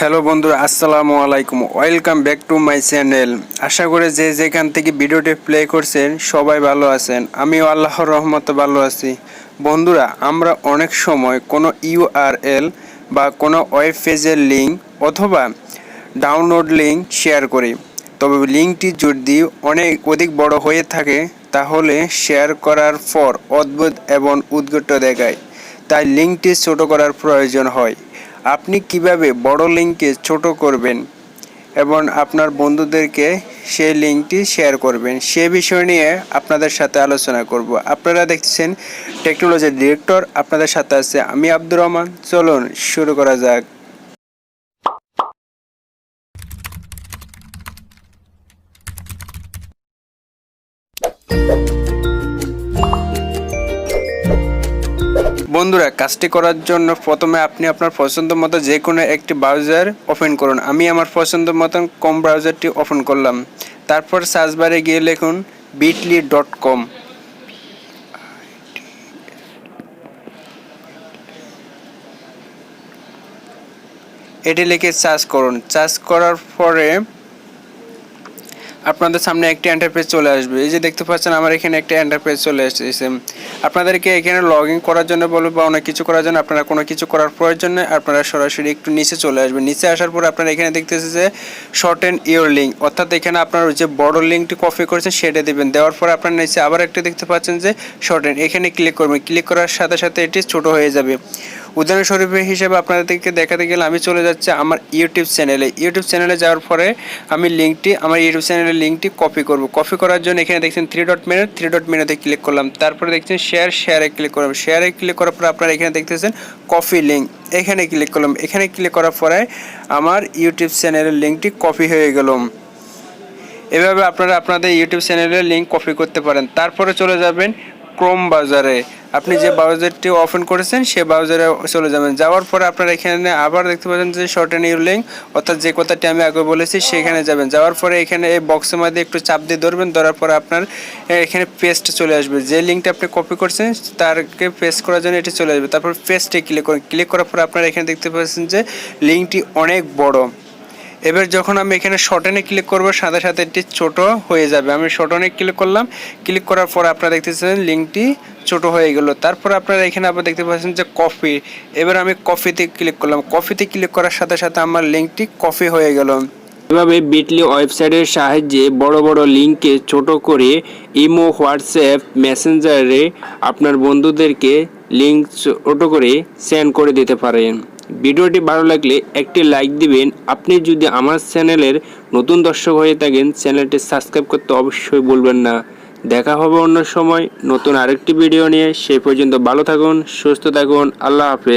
Hello বন্ধুরা, আসসালামু আলাইকুম। Welcome back to my channel. আশা করি যে যেখান থেকে ভিডিওটি প্লে করছেন সবাই ভালো আছেন। আমিও আল্লাহর রহমতে ভালো আছি। বন্ধুরা, আমরা অনেক সময় কোনো ইউআরএল বা কোনো ওয়েব পেজের লিঙ্ক অথবা ডাউনলোড লিঙ্ক শেয়ার করি। তবে লিঙ্কটি যদি অধিক বড় হয়ে থাকে তাহলে শেয়ার করার পর অদ্ভুত এবং উদ্ভট দেখায়, তাই লিঙ্কটি ছোট করার প্রয়োজন হয়। আপনি কিভাবে বড় লিঙ্ককে ছোট করবেন এবং আপনার বন্ধুদেরকে সেই লিঙ্কটি শেয়ার করবেন সে বিষয় নিয়ে আপনাদের সাথে আলোচনা করব। আপনারা দেখছেন টেকনোলজির ডিরেক্টর, আপনাদের সাথে আছে আমি আব্দুর রহমান। চলুন শুরু করা যাক। বন্ধুরা, কাজটি করার জন্য প্রথমে আপনি আপনার পছন্দ মতো যে কোনো একটি ব্রাউজার ওপেন করুন। আমি আমার পছন্দ মতন কম ব্রাউজারটি ওপেন করলাম। তারপর সার্চ বারে গিয়ে লিখুন bit.ly.com। এটি লিখে সার্চ করুন। সার্চ করার পরে আপনাদের সামনে একটি ইন্টারফেস চলে আসবে। এই যে দেখতে পাচ্ছেন আমার এখানে একটা ইন্টারফেস চলে এসেছে। আপনাদেরকে এখানে লগ ইন করার জন্য বলবো বা অনেক কিছু করার জন্য আপনারা কোনো কিছু করার প্রয়োজন নেই। আপনারা সরাসরি একটু নিচে চলে আসবেন। নিচে আসার পর আপনারা এখানে দেখতেছেন যে শর্টেন ইওর লিঙ্ক, অর্থাৎ এখানে আপনার যে বড় লিঙ্কটি কপি করেছেন সেটা দেবেন। দেওয়ার পর আপনার নিচে আবার একটা দেখতে পাচ্ছেন যে শর্টেন, এখানে ক্লিক করবেন। ক্লিক করার সাথে সাথে এটি ছোট হয়ে যাবে। উদাহরণস্বরূপ হিসেবে আপনাদেরকে দেখাতে গেলে আমি চলে যাচ্ছি আমার ইউটিউব চ্যানেলে যাওয়ার পরে আমি লিঙ্কটি আমার ইউটিউব চ্যানেলের লিঙ্কটি কপি করব। কপি করার জন্য এখানে দেখছেন থ্রি ডট মেনুতে ক্লিক করলাম। তারপরে দেখছেন শেয়ারে ক্লিক করলাম। শেয়ারে ক্লিক করার পর আপনারা এখানে দেখতেছেন কপি লিঙ্ক, এখানে ক্লিক করলাম। এখানে ক্লিক করার পরে আমার ইউটিউব চ্যানেলের লিঙ্কটি কপি হয়ে গেল। এভাবে আপনারা আপনাদের ইউটিউব চ্যানেলের লিঙ্ক কপি করতে পারেন। তারপরে চলে যাবেন ক্রোম ব্রাউজারে। আপনি যে ব্রাউজারটি ওপেন করেছেন সেই ব্রাউজারে চলে যাবেন। যাওয়ার পরে আপনারা এখানে আবার দেখতে পাচ্ছেন যে শর্টেন ইউর লিঙ্ক, অর্থাৎ যে কথাটি আমি আগে বলেছি সেখানে যাবেন। যাওয়ার পরে এখানে এই বক্সের মধ্যে একটু চাপ দিয়ে ধরবেন। ধরার পরে আপনার এখানে পেস্ট চলে আসবে। যে লিঙ্কটা আপনি কপি করছেন তারকে পেস্ট করার জন্য এটি চলে আসবে। তারপর পেস্টে ক্লিক করুন। ক্লিক করার পরে আপনারা এখানে দেখতে পাচ্ছেন যে লিঙ্কটি অনেক বড়। এবার যখন আমি এখানে শর্টেনে ক্লিক করবো সাথে সাথে এটি ছোট হয়ে যাবে। আমি শর্টেনে ক্লিক করলাম। ক্লিক করার পর আপনারা দেখতেছেন লিঙ্কটি ছোট হয়ে গেল। তারপর আপনারা এখানে আবার দেখতে পাচ্ছেন যে কপি। এবার আমি কপিতে ক্লিক করলাম। কপিতে ক্লিক করার সাথে সাথে আমার লিঙ্কটি কপি হয়ে গেল। এভাবে বিটলি ওয়েবসাইটের সাহায্যে বড় বড় লিঙ্ককে ছোট করে ইমো, হোয়াটসঅ্যাপ, মেসেঞ্জারে আপনার বন্ধুদেরকে লিঙ্ক ছোট করে সেন্ড করে দিতে পারেন। ভিডিওটি ভালো লাগলে একটি লাইক দিবেন। আপনি যদি আমার চ্যানেলের নতুন দর্শক হয়ে থাকেন চ্যানেলটি সাবস্ক্রাইব করতে অবশ্যই ভুলবেন না। দেখা হবে অন্য সময় নতুন আরেকটি ভিডিও নিয়ে। সেই পর্যন্ত ভালো থাকুন, সুস্থ থাকুন। আল্লাহ হাফেজ।